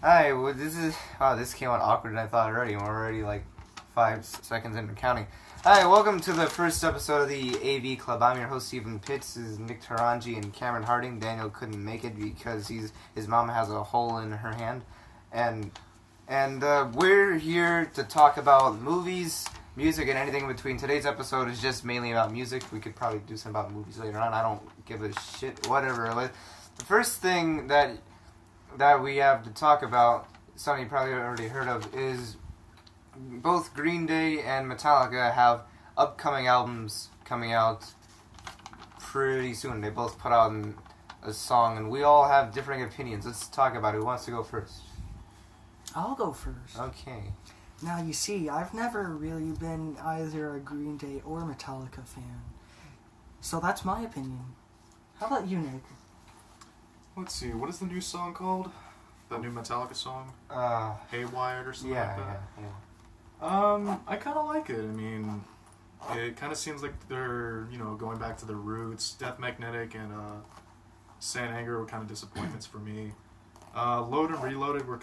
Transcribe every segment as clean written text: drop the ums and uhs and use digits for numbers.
Hi, well, this came out awkward than I thought already, and we're already like 5 seconds in and counting. Hi, welcome to the first episode of the AV Club. I'm your host, Stephen Pitts. This is Nick Taranji and Cameron Harding. Daniel couldn't make it because his mom has a hole in her hand. And we're here to talk about movies, music, and anything in between. Today's episode is just mainly about music. We could probably do something about movies later on. I don't give a shit, whatever. The first thing that we have to talk about, something you probably already heard of, is both Green Day and Metallica have upcoming albums coming out pretty soon. They both put out a song, and we all have differing opinions. Let's talk about it. Who wants to go first? I'll go first. Okay. Now, you see, I've never really been either a Green Day or Metallica fan. So that's my opinion. How about you, Nick? Let's see, what is the new song called? The new Metallica song? Haywired or something like that? Yeah. I kind of like it. I mean, it kind of seems like they're, going back to their roots. Death Magnetic and Saint Anger were kind of disappointments for me. Load and Reloaded were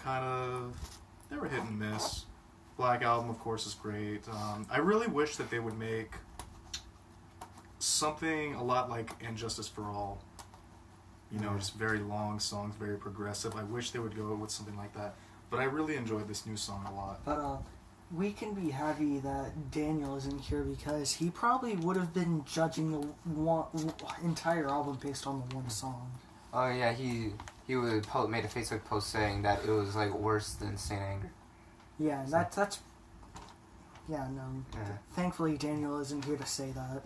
they were hit and miss. Black Album, of course, is great. I really wish that they would make something a lot like Injustice for All. Just very long songs, very progressive. I wish they would go with something like that. But I really enjoyed this new song a lot. But we can be happy that Daniel isn't here because he probably would have been judging the entire album based on the one song. Oh yeah, he made a Facebook post saying that it was like worse than Saint Anger. Yeah, that's. Yeah, no. Yeah. Thankfully, Daniel isn't here to say that.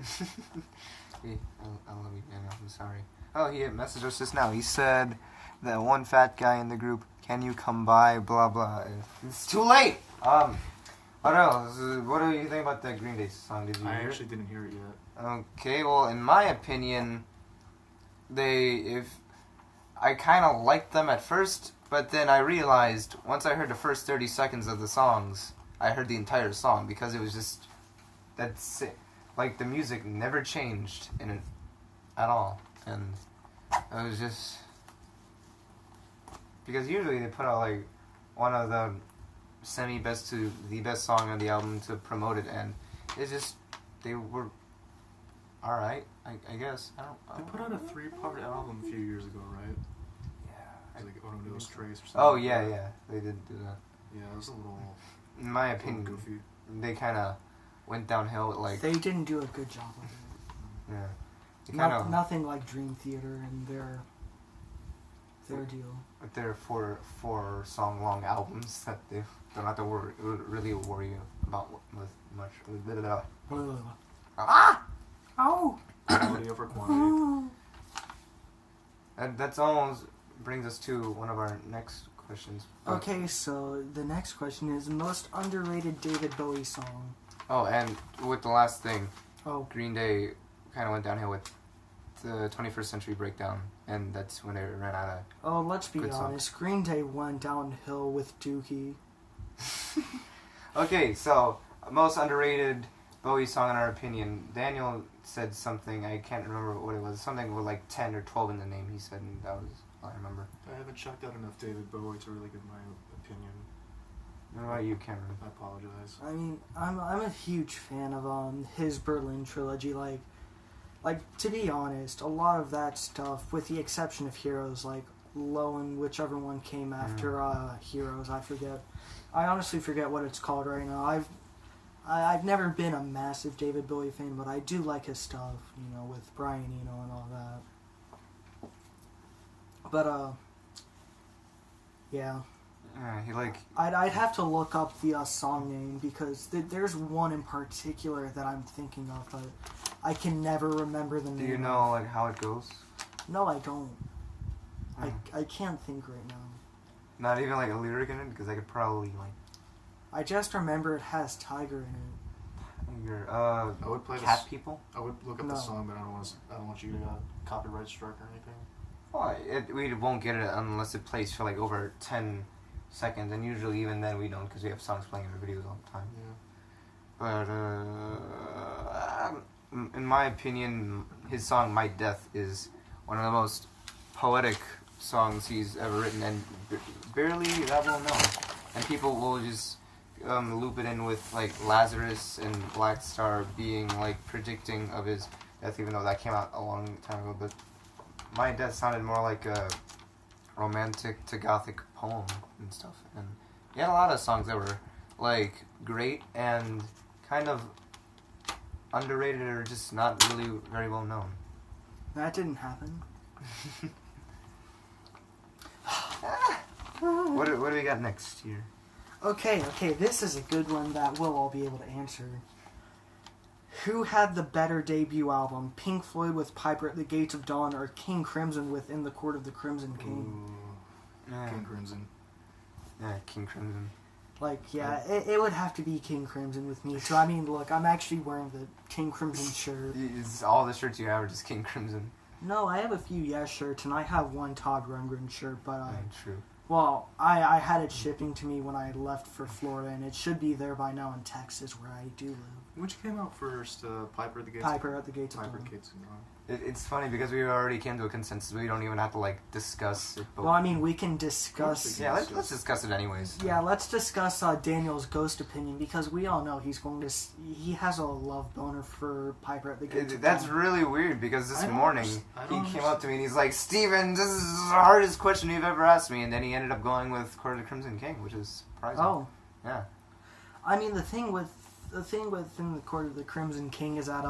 I love you, Daniel. I'm sorry. Oh, he messaged us just now. He said that one fat guy in the group, can you come by, blah, blah. It's too late! What else? What do you think about that Green Day song? Did you hear it? I actually didn't hear it yet. Okay, well, in my opinion, I kind of liked them at first, but then I realized, once I heard the first 30 seconds of the songs, I heard the entire song, because it was just, that's it. Like, the music never changed in it at all. And it was just, because usually they put out like one of the semi-best to the best song on the album to promote it, and it's just, they were alright, I guess. They put out a 3-part album a few years ago, right? Yeah. It was like Ono's Trace or something. Oh yeah, they did do that. Yeah, it was a little, in my opinion, goofy. They kind of went downhill with like... They didn't do a good job with it. Yeah. Nothing like Dream Theater and their deal. With their four song long albums that they don't have to really worry about with much. Ah! Oh! Quality over quantity. That's almost brings us to one of our next questions. Okay, so the next question is most underrated David Bowie song. Oh, and with the last thing, Green Day kind of went downhill with the 21st Century Breakdown, and that's when they ran out of let's be honest, Green Day went downhill with Dookie. Okay, so most underrated Bowie song in our opinion. Daniel said something, I can't remember what it was, something with like 10 or 12 in the name he said, and that was all I remember. I haven't checked out enough David Bowie to really give my opinion. What about you, Cameron? I apologize. I mean, I'm a huge fan of his Berlin trilogy. Like, to be honest, a lot of that stuff, with the exception of Heroes, like Low and whichever one came after Heroes, I honestly forget what it's called right now. I've never been a massive David Bowie fan, but I do like his stuff, with Brian Eno and all that. But, yeah. I'd have to look up the song name, because there's one in particular that I'm thinking of, but I can never remember the name. Do you know like how it goes? No, I don't. I can't think right now. Not even like a lyric in it, because I could probably like... I just remember it has Tiger in it. Tiger, I would play Cat People? I would look up the song, but I don't want you to copyright strike or anything. Well, we won't get it unless it plays for like over 10 seconds, and usually even then we don't, because we have songs playing in our videos all the time. Yeah. But in my opinion, his song "My Death" is one of the most poetic songs he's ever written, and barely that well known. And people will just loop it in with like Lazarus and Black Star being like predicting of his death, even though that came out a long time ago. But My Death sounded more like a romantic to gothic poem and stuff. And he had a lot of songs that were like great and kind of underrated or just not really very well known. That didn't happen. What do we got next here? Okay, this is a good one that we'll all be able to answer. Who had the better debut album, Pink Floyd with Piper at the Gates of Dawn or King Crimson with In the Court of the Crimson King? Yeah. King Crimson. Yeah, King Crimson. Like, yeah, it would have to be King Crimson with me. So, I mean, look, I'm actually wearing the King Crimson shirt. Is all the shirts you have are just King Crimson? No, I have a few Yes shirts, and I have one Todd Rundgren shirt, but True. well, I had it shipping to me when I left for Florida, and it should be there by now in Texas, where I do live. Which came out first? Piper at the Gates. Piper at the Gates of Piper Dawn. Gates of Dawn. It's funny because we already came to a consensus. We don't even have to like discuss it. But Well, I mean, we can discuss. yeah, let's discuss it anyways. Yeah, let's discuss Daniel's ghost opinion because we all know he's going to. He has a love boner for Piper at the Gates. That's really weird because this morning he came up to me and he's like, "Steven, this is the hardest question you've ever asked me," and then he ended up going with Court of the Crimson King, which is surprising. Oh, yeah. I mean, the thing with In the Court of the Crimson King is that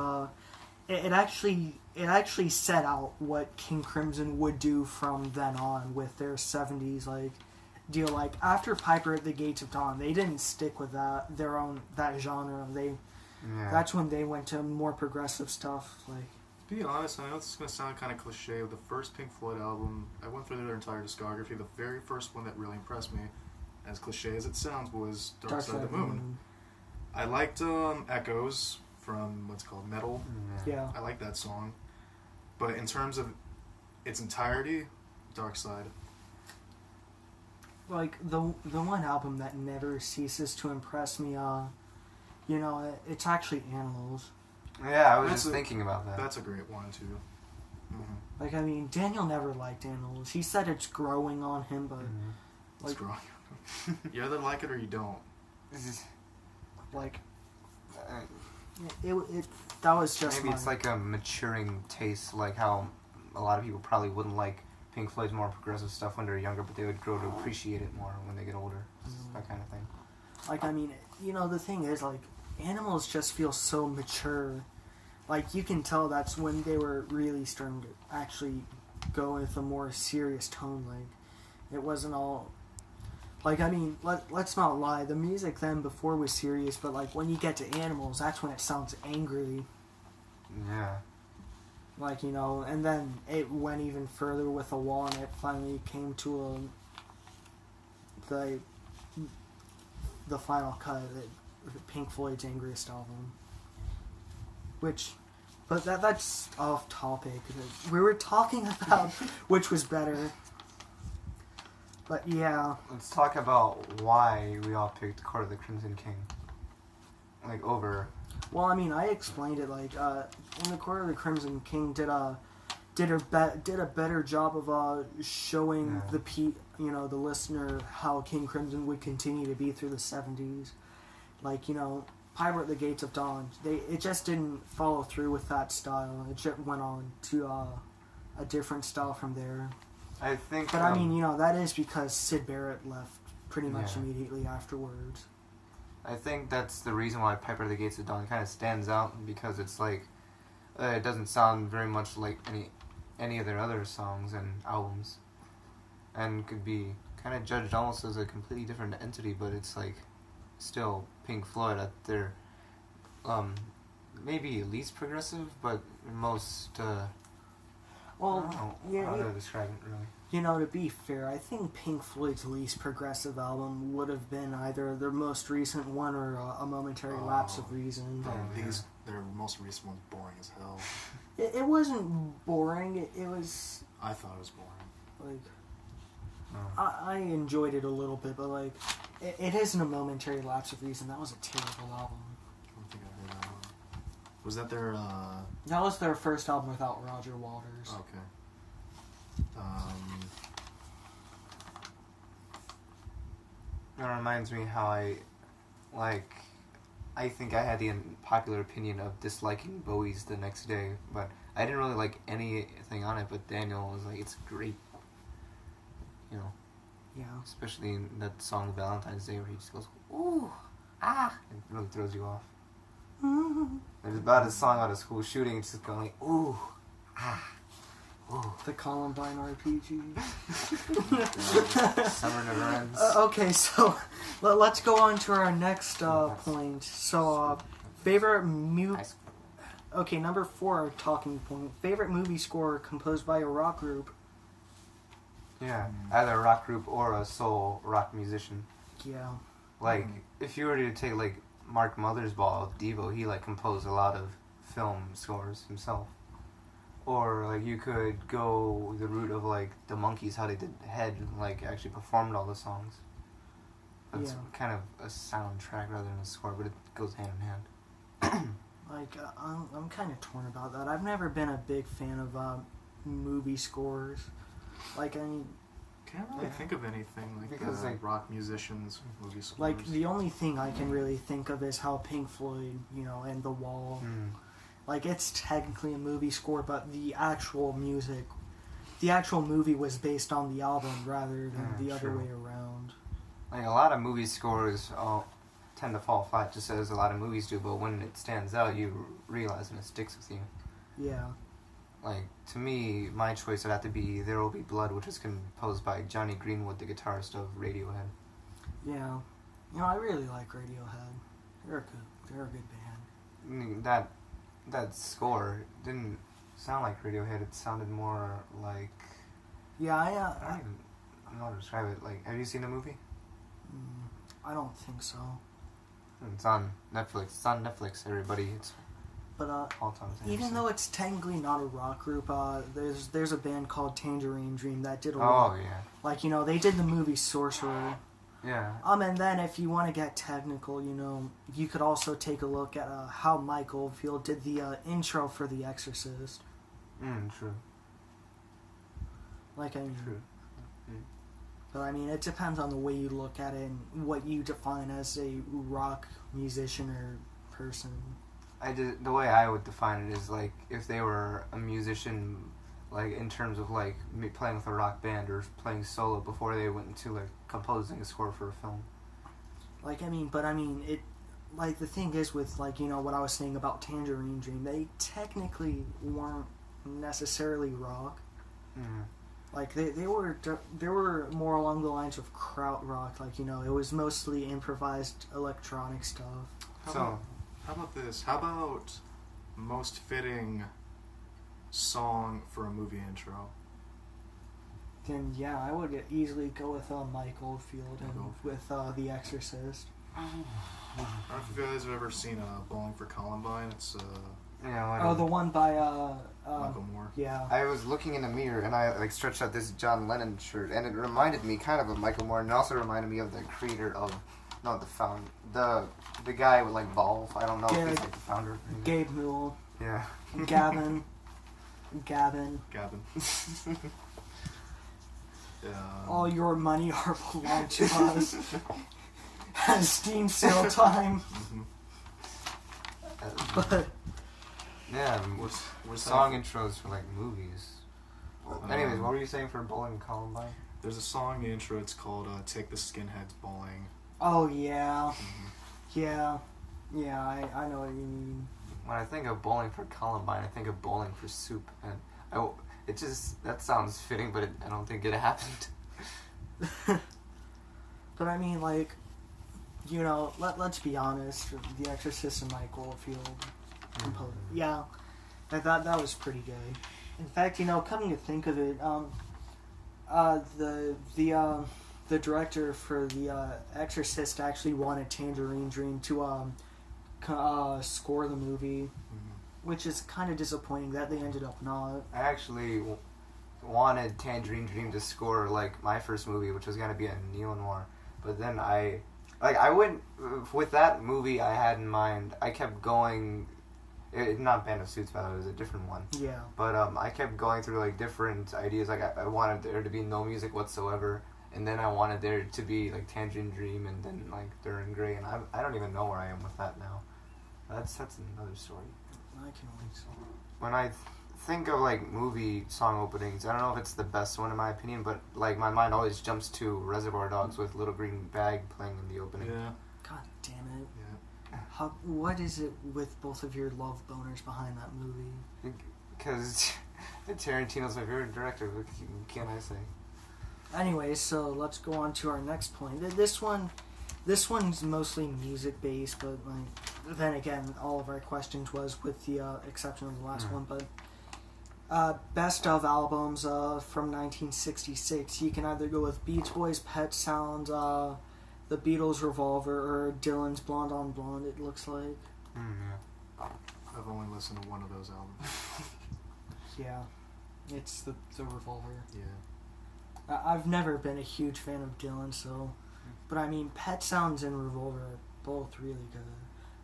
it actually set out what King Crimson would do from then on with their 70s like deal. Like after Piper at the Gates of Dawn, they didn't stick with that genre. That's when they went to more progressive stuff. Like, to be honest, I know this is going to sound kind of cliche. With the first Pink Floyd album, I went through their entire discography. The very first one that really impressed me, as cliche as it sounds, was Dark Side of the Moon. I liked Echoes from what's called Metal. Yeah. I like that song. But in terms of its entirety, Dark Side. Like the one album that never ceases to impress me, it's actually Animals. Yeah, I was just thinking about that. That's a great one too. Mm-hmm. Like, I mean, Daniel never liked Animals. He said it's growing on him, but It's growing. You either like it or you don't. Like, that was just maybe it's like a maturing taste, like how a lot of people probably wouldn't like Pink Floyd's more progressive stuff when they're younger, but they would grow to appreciate it more when they get older. That kind of thing. Like, I mean, the thing is, like, Animals just feel so mature. Like, you can tell that's when they were really starting to actually go with a more serious tone. Like, it wasn't all... Like, I mean, let's not lie. The music then before was serious, but, like, when you get to Animals, that's when it sounds angry. Yeah. Like, and then it went even further with The Wall, and it finally came to the final cut, Pink Floyd's Angriest album. But that's off topic. We were talking about which was better. But yeah. Let's talk about why we all picked Court of the Crimson King. Like, over... Well, I mean, I explained it, like, in the Court of the Crimson King did a better job of showing the listener how King Crimson would continue to be through the 70s. Like, Piper at the Gates of Dawn, it just didn't follow through with that style. It just went on to a different style from there. I think... But, I mean, that is because Syd Barrett left pretty much immediately afterwards. I think that's the reason why Piper at the Gates of Dawn kind of stands out, because it's like... it doesn't sound very much like any of their other songs and albums. And could be kind of judged almost as a completely different entity, but it's like... still Pink Floyd at their maybe least progressive, but most well, I don't know how to describe it really. To be fair, I think Pink Floyd's least progressive album would have been either their most recent one or A Momentary Lapse of Reason. Their most recent one's boring as hell. It wasn't boring. It was... I thought it was boring. Like... I enjoyed it a little bit, but like, it isn't A Momentary Lapse of Reason. That was a terrible album. I don't think I heard that one. Was that their... That was their first album without Roger Waters. Okay. It reminds me how I think I had the unpopular opinion of disliking Bowie's the next day, but I didn't really like anything on it, but Daniel was like, it's great. You know. Yeah. Especially in that song Valentine's Day where he just goes, ooh, ah, it really throws you off. It was about a song about a school shooting, it's just going like, ooh, ah, ooh. The Columbine RPG. Summer never ends. Okay, so let's go on to our next point. So, favorite Okay, number 4 talking point. Favorite movie score composed by a rock group. Yeah, either a rock group or a soul rock musician. Yeah. Like, if you were to take, like, Mark Mothersbaugh of Devo, he, like, composed a lot of film scores himself. Or, like, you could go the route of, like, the Monkees, how they did Head, like, actually performed all the songs. It's kind of a soundtrack rather than a score, but it goes hand in hand. Like, I'm kind of torn about that. I've never been a big fan of movie scores. Like, I mean... Can't really think of anything like because like rock musicians, movie scores. Like, the only thing I can really think of is how Pink Floyd, you know, and The Wall... Like, it's technically a movie score, but the actual music... The actual movie was based on the album rather than the other way around. Like, a lot of movie scores tend to fall flat, just as a lot of movies do, but when it stands out, you realize and it sticks with you. Yeah. Like, to me, my choice would have to be There Will Be Blood, which is composed by Johnny Greenwood, the guitarist of Radiohead. Yeah. You know, I really like Radiohead. They're a good band. That score didn't sound like Radiohead, it sounded more like... Yeah, I don't know how to describe it. Like, have you seen the movie? I don't think so. It's on Netflix. It's on Netflix, everybody. It's even though it's technically not a rock group, there's a band called Tangerine Dream that did a lot. Oh, yeah. Like, you know, they did the movie Sorcerer. Yeah. And then if you want to get technical, you know, you could also take a look at how Mike Oldfield did the intro for The Exorcist. True. Like, I mean... True. But, I mean, it depends on the way you look at it and what you define as a rock musician or person. The way I would define it is, like, if they were a musician, like, in terms of, like, playing with a rock band or playing solo before they went into, like, composing a score for a film. Like, I mean, it... Like, the thing is with, like, you know, what I was saying about Tangerine Dream, they technically weren't necessarily rock. Like, they were more along the lines of krautrock. Like, you know, it was mostly improvised electronic stuff. How about this? How about most fitting song for a movie intro? Then, yeah, I would easily go with Mike Oldfield and with The Exorcist. I don't know if you guys have ever seen Bowling for Columbine. It's the one by Michael Moore. Yeah. I was looking in the mirror and I like stretched out this John Lennon shirt and it reminded me kind of Michael Moore and it also reminded me of the creator of the guy with like Valve. I don't know if he's like the founder. Or Gabe Newell. Yeah. Gavin. All your money are belong to us. Steam sale time. But yeah, we're song intros for like movies. Anyways, what were you saying for Bowling Columbine? There's a song intro. It's called "Take the Skinheads Bowling." Oh yeah, yeah. I know what you mean. When I think of Bowling for Columbine, I think of Bowling for Soup, and that sounds fitting, but I don't think it happened. But I mean, like, you know, let's be honest. The Exorcist and Mike Oldfield composed. Yeah, I thought that was pretty good. In fact, you know, coming to think of it, the director for The Exorcist actually wanted Tangerine Dream to score the movie, which is kind of disappointing that they ended up not. I actually wanted Tangerine Dream to score like my first movie, which was gonna be a neo-noir, but then I went with that movie I had in mind. I kept going. Not Band of Suits, by the way, it was a different one. Yeah. But I kept going through like different ideas. Like I wanted there to be no music whatsoever, and then I wanted there to be like Tangerine Dream, and then like Duran Gray, and I don't even know where I am with that now. That's another story. I can only so. When I think of like movie song openings, I don't know if it's the best one in my opinion, but like my mind always jumps to Reservoir Dogs with Little Green Bag playing in the opening. Yeah. God damn it. Yeah. What is it with both of your love boners behind that movie? Because Tarantino's my favorite director. What can I say? Anyway, so let's go on to our next point. This one's mostly music based, but like then again, all of our questions was with the exception of the last one. But best of albums from 1966. You can either go with Beach Boys, Pet Sounds, the Beatles' Revolver, or Dylan's Blonde on Blonde. It looks like. Yeah. I've only listened to one of those albums. Yeah, it's the Revolver. Yeah. I've never been a huge fan of Dylan, so... But I mean, Pet Sounds and Revolver are both really good.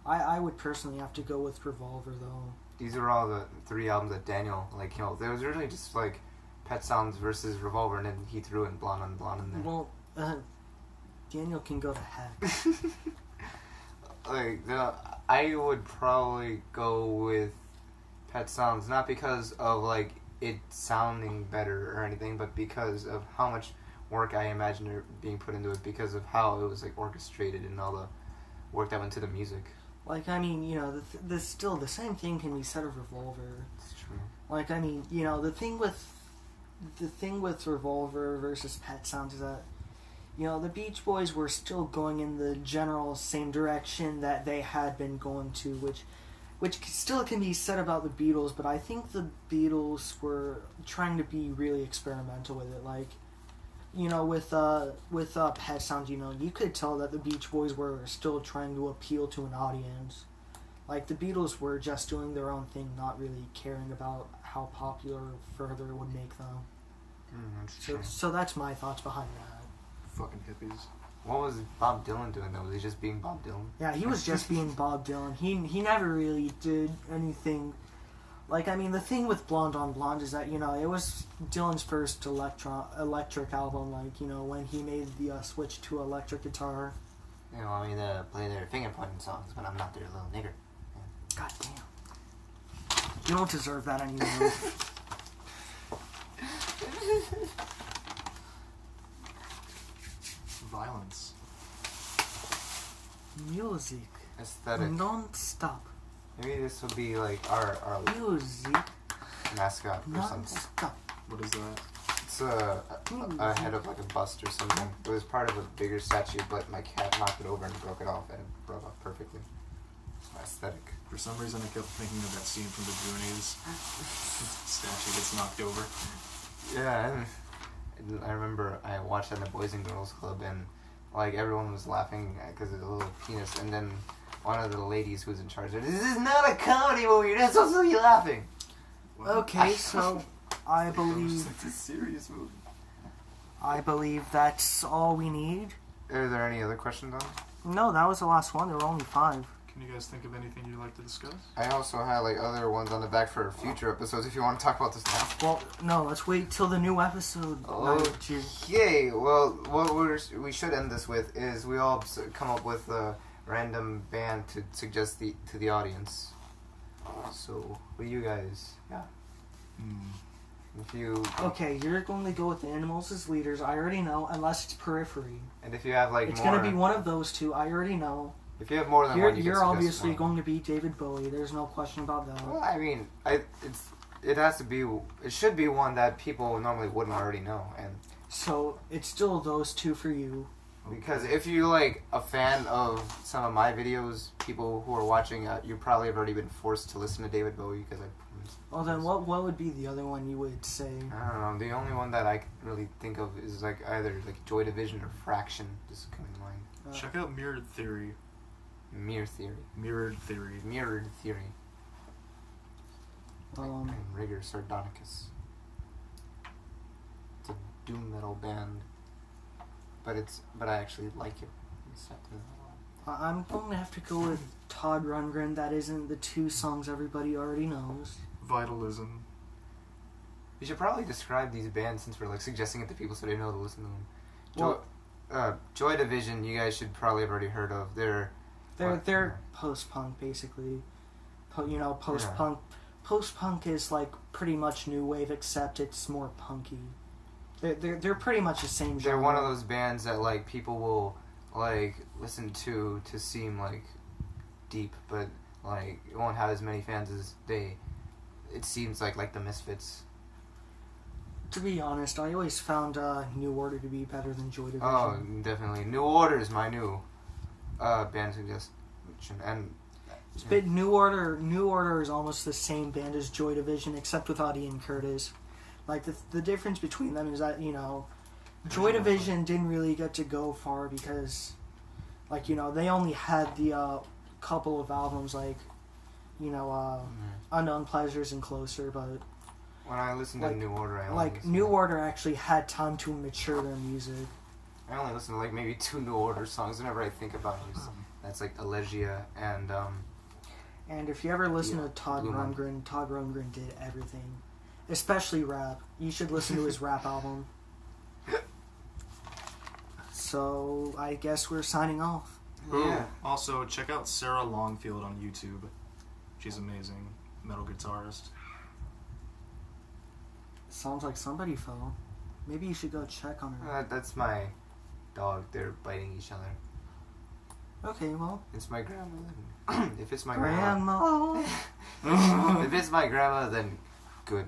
I would personally have to go with Revolver, though. These are all the 3 albums that Daniel, like, you know, there was originally just, like, Pet Sounds versus Revolver, and then he threw in Blonde on Blonde in there. Well, Daniel can go to heck. Like, I would probably go with Pet Sounds, not because of, like, it sounding better or anything, but because of how much work I imagine being put into it, because of how it was, like, orchestrated and all the work that went to the music. Like, I mean, you know, still the same thing can be said of Revolver. It's true. Like, I mean, you know, the thing with Revolver versus Pet Sounds is that, you know, the Beach Boys were still going in the general same direction that they had been going to, which still can be said about the Beatles, but I think the Beatles were trying to be really experimental with it. Like, you know, with Pet Sounds, you know, you could tell that the Beach Boys were still trying to appeal to an audience. Like, the Beatles were just doing their own thing, not really caring about how popular further it would make them. So that's my thoughts behind that. Fucking hippies. What was Bob Dylan doing, though? Was he just being Bob Dylan? Yeah, he was just being Bob Dylan. He never really did anything. Like, I mean, the thing with Blonde on Blonde is that, you know, it was Dylan's first electric album, like, you know, when he made the switch to electric guitar. You want me to play their finger-pointing songs, but I'm not their little nigger. Yeah. God damn. You don't deserve that anymore. Violence. Music. Aesthetic. Non-stop. Maybe this will be like our Music. mascot or something. Non-stop. What is that? It's a head of like a bust or something. It was part of a bigger statue, but my cat knocked it over and broke it off, and it broke off perfectly. It's my aesthetic. For some reason, I kept thinking of that scene from the Goonies. Statue gets knocked over. Yeah, and I remember I watched it in the Boys and Girls Club, and like everyone was laughing because of the little penis, and then one of the ladies who was in charge said, "This is not a comedy movie. You're not supposed to be laughing." Well, Okay, so I believe it's a serious movie. I believe that's all we need. Are there any other questions on? No, that was the last one. There were only 5. Can you guys think of anything you'd like to discuss? I also had like other ones on the back for future episodes. If you want to talk about this now. Well, no, let's wait till the new episode. Okay. Well, what we should end this with is we all come up with a random band to suggest to the audience. So, what do you guys got? If you Okay, you're going to go with Animals as leaders. I already know, unless it's Periphery. and if you have like It's more, going to be one of those 2. I already know. if you have more than one, You're can obviously one. going to be David Bowie. There's no question about that. Well, I mean, it has to be. It should be one that people normally wouldn't already know, and So it's still those 2 for you. because if you like a fan of some of my videos, people who are watching, you probably have already been forced to listen to David Bowie because I. Well, then what would be the other one you would say? I don't know. The only one that I can really think of is like either like Joy Division or Fraction. Just coming to mind. Check out Mirrored Theory. Mirror Theory. Mirrored Theory. Mirrored Theory. Um, And Rigor Sardonicus. It's a doom metal band, but I actually like it. I'm going to have to go with Todd Rundgren. That isn't the 2 songs everybody already knows. Vitalism. You should probably describe these bands since we're like suggesting it to people so they know to listen to them. Joy Division, you guys should probably have already heard of. They're post-punk, basically. Post-punk. Post-punk is like pretty much new wave, except it's more punky. They're pretty much the same genre. They're one of those bands that like people will like listen to seem like deep, but like it won't have as many fans as it seems like the Misfits. To be honest, I always found New Order to be better than Joy Division. Oh, definitely. New Order is my new band suggestion. And but New Order is almost the same band as Joy Division, except without Ian Curtis. Like, the difference between them is that, Joy Division didn't really get to go far because, like, they only had the couple of albums, like, Unknown Pleasures and Closer, but... When I listened to New Order, New Order actually had time to mature their music. I only listen to like maybe 2 New Order songs whenever I think about it. That's like Elegia and And if you ever listen to Todd Rundgren did everything, especially rap. You should listen to his rap album. So I guess we're signing off. Yeah. Also, check out Sarah Longfield on YouTube. She's amazing, metal guitarist. Sounds like somebody fell. Maybe you should go check on her. That's my dog. They're biting each other. Okay, well. It's my grandma. If it's my grandma. If it's my grandma, then good.